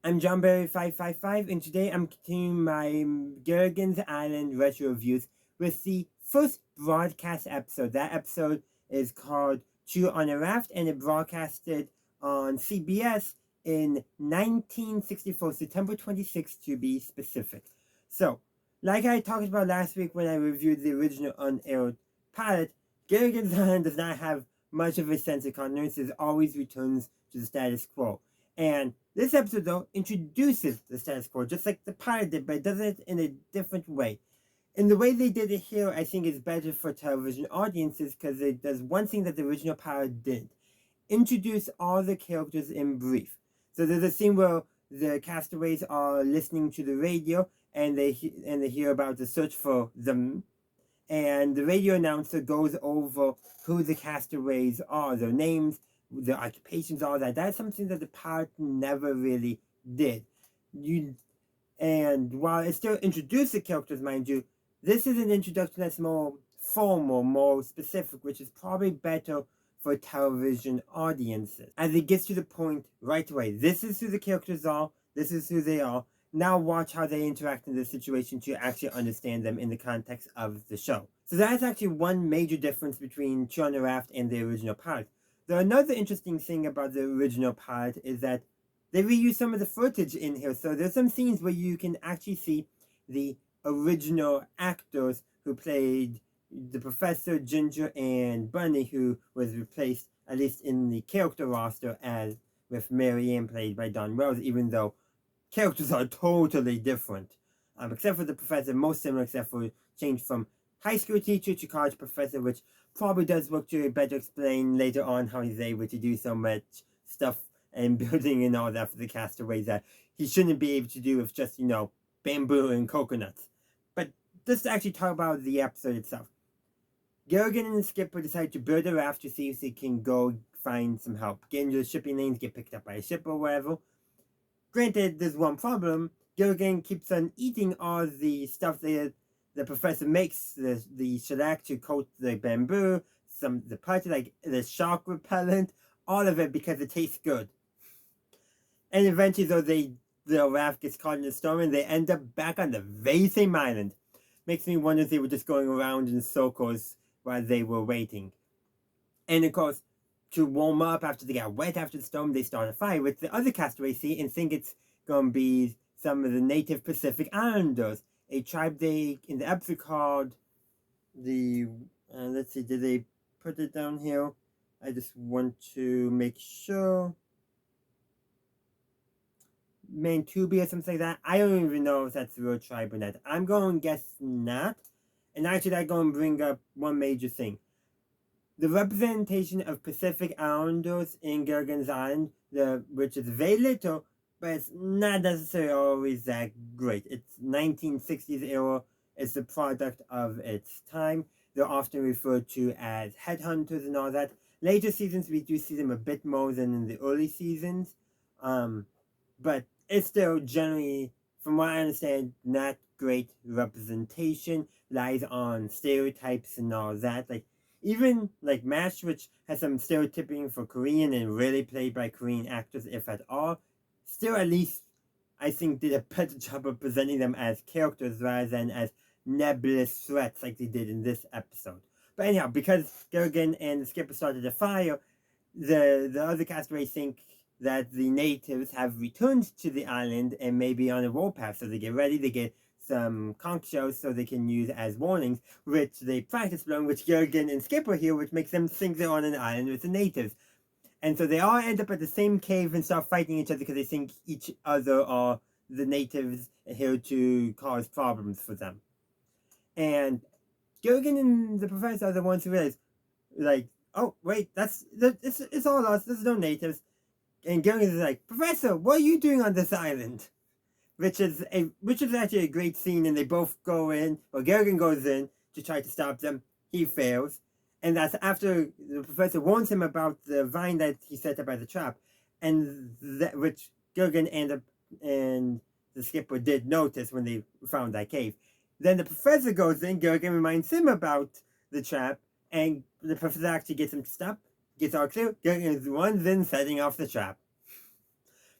I'm JohnBerry555, and today I'm continuing my Gilligan's Island retro reviews with the first broadcast episode. That episode is called Two on a Raft, and it broadcasted on CBS in 1964, September 26th to be specific. So, like I talked about last week when I reviewed the original unaired pilot, Gilligan's Island does not have much of a sense of continuity. It always returns to the status quo. And this episode, though, introduces the status quo, just like the pilot did, but it does it in a different way. And the way they did it here, I think, is better for television audiences because it does one thing that the original pilot did. Introduce all the characters in brief. So there's a scene where the castaways are listening to the radio and they hear about the search for them. And the radio announcer goes over who the castaways are, their names, their occupations, all that. That's something that the pilot never really did. And while it still introduced the characters, mind you, this is an introduction that's more formal, more specific, which is probably better for television audiences. As it gets to the point right away, this is who the characters are, this is who they are. Now watch how they interact in this situation to actually understand them in the context of the show. So that's actually one major difference between Two on a Raft and the original pilot. Another interesting thing about the original pilot is that they reuse some of the footage in here. So there's some scenes where you can actually see the original actors who played the Professor, Ginger, and Bunny, who was replaced, at least in the character roster, as with Marianne, played by Dawn Wells, even though characters are totally different. Except for the Professor, most similar, except for change from high school teacher to college professor, which probably does work to better explain later on how he's able to do so much stuff and building and all that for the castaways that he shouldn't be able to do with just, bamboo and coconuts. But let's actually talk about the episode itself. Gilligan and the skipper decide to build a raft to see if they can go find some help. Get into the shipping lanes, get picked up by a ship or whatever. Granted, there's one problem. Gilligan keeps on eating all the stuff that the professor makes, the shellac to coat the bamboo, the parts like the shark repellent, all of it because it tastes good. And eventually, though, the raft gets caught in a storm and they end up back on the very same island. Makes me wonder if they were just going around in circles while they were waiting. And of course, to warm up after they got wet after the storm, they start a fire, which the other castaways see and think it's going to be some of the native Pacific Islanders. A tribe they, in the episode called the, let's see, did they put it down here? I just want to make sure. Mantubi or something like that. I don't even know if that's the real tribe or not. I'm going to guess not. And actually, I'm going to bring up one major thing. The representation of Pacific Islanders in Gilligan's Island, which is very little, but it's not necessarily always that great. It's 1960s era. It's the product of its time. They're often referred to as headhunters and all that. Later seasons, we do see them a bit more than in the early seasons. But it's still generally, from what I understand, not great representation. Lies on stereotypes and all that. Even MASH, which has some stereotyping for Korean and really played by Korean actors, if at all, still at least, I think, did a better job of presenting them as characters rather than as nebulous threats like they did in this episode. But anyhow, because Gilligan and the skipper started a fire, the other castaways think that the natives have returned to the island and may be on a warpath. So they get ready, they get some conch shells so they can use as warnings, which they practice blowing, which Gilligan and Skipper hear, which makes them think they're on an island with the natives. And so they all end up at the same cave and start fighting each other because they think each other are the natives here to cause problems for them. And Gilligan and the professor are the ones who realize, oh, wait, it's all us, there's no natives. And Gilligan is like, Professor, what are you doing on this island? Which is actually a great scene, and they both go in. Well, Gilligan goes in to try to stop them. He fails. And that's after the professor warns him about the vine that he set up as a trap. And which Gilligan and the skipper did notice when they found that cave. Then the professor goes in, Gilligan reminds him about the trap, and the professor actually gets him to stop. Gets all clear, Gilligan runs in, setting off the trap.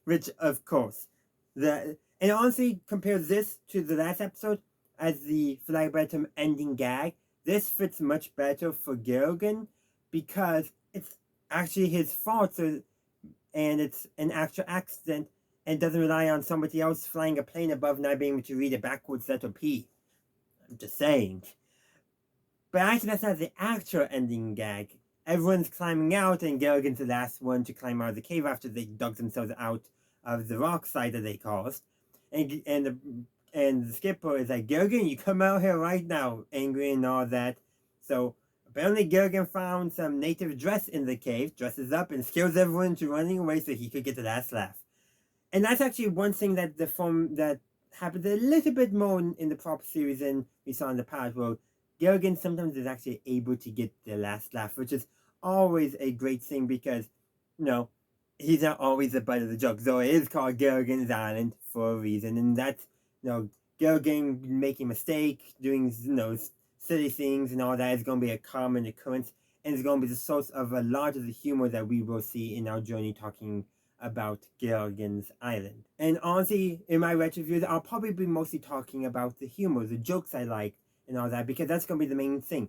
Which, of course, And honestly, compare this to the last episode as the flag bottom ending gag. This fits much better for Gilligan because it's actually his fault, and it's an actual accident and doesn't rely on somebody else flying a plane above not being able to read a backwards letter P. I'm just saying. But actually, that's not the actual ending gag. Everyone's climbing out, and Gilligan's the last one to climb out of the cave after they dug themselves out of the rock slide that they caused. And the skipper is like, Gilligan, you come out here right now, angry and all that. So apparently Gilligan found some native dress in the cave, dresses up, and scares everyone into running away so he could get the last laugh. And that's actually one thing that that happens a little bit more in the prop series than we saw in the past, where Gilligan sometimes is actually able to get the last laugh, which is always a great thing because, he's not always the butt of the joke. Though it is called Gilligan's Island for a reason, and that's, Gilligan making a mistake, doing, silly things and all that is going to be a common occurrence, and it's going to be the source of a lot of the humor that we will see in our journey talking about Gilligan's Island. And honestly, in my retro reviews, I'll probably be mostly talking about the humor, the jokes I like, and all that, because that's going to be the main thing.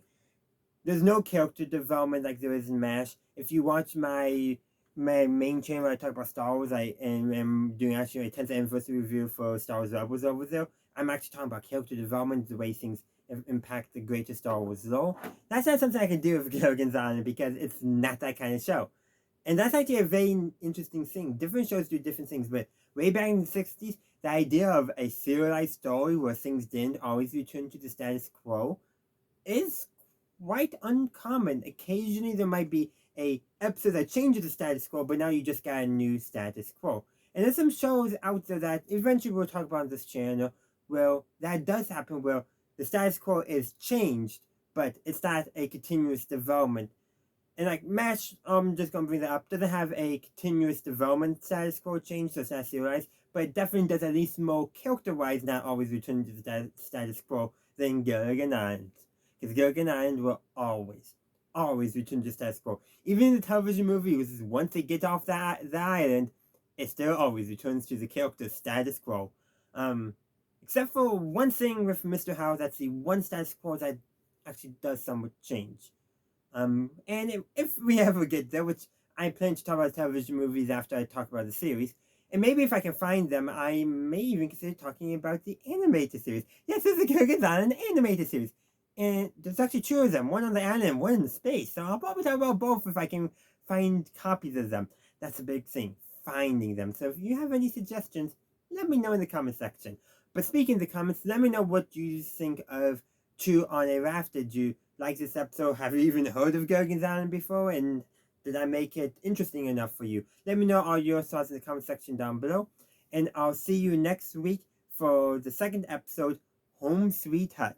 There's no character development like there is in MASH. If you watch my main channel where I talk about Star Wars, I'm doing actually a 10th anniversary review for Star Wars Rebels over there. I'm actually talking about character development, the way things impact the greater Star Wars lore. That's not something I can do with Gilligan's Island because it's not that kind of show. And that's actually a very interesting thing. Different shows do different things, but way back in the 60s, the idea of a serialized story where things didn't always return to the status quo is quite uncommon. Occasionally there might be a episode that changes the status quo, but now you just got a new status quo. And there's some shows out there that eventually we'll talk about on this channel where that does happen, where the status quo is changed, but it's not a continuous development. And like MASH, I'm just gonna bring that up, doesn't have a continuous development status quo change, so it's not serialized, but it definitely does at least more character-wise not always return to the status quo than Gilligan Island. Because Gilligan Island will always return to the status quo. Even in the television movies, once they get off the island, it still always returns to the character status quo. Except for one thing with Mr. Howell, that's the one status quo that actually does somewhat change. And if we ever get there, which I plan to talk about television movies after I talk about the series, and maybe if I can find them, I may even consider talking about the animated series. Yes, there's a Gilligan's Island animated series. And there's actually two of them, one on the island and one in space. So I'll probably talk about both if I can find copies of them. That's a big thing, finding them. So if you have any suggestions, let me know in the comment section. But speaking of the comments, let me know what you think of Two on a Raft. Did you like this episode? Have you even heard of Gilligan's Island before? And did I make it interesting enough for you? Let me know all your thoughts in the comment section down below. And I'll see you next week for the second episode, Home Sweet Hut.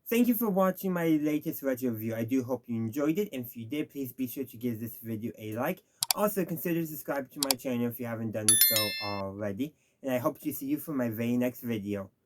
Thank you for watching my latest retro review. I do hope you enjoyed it. And if you did, please be sure to give this video a like. Also, consider subscribing to my channel if you haven't done so already. And I hope to see you for my very next video.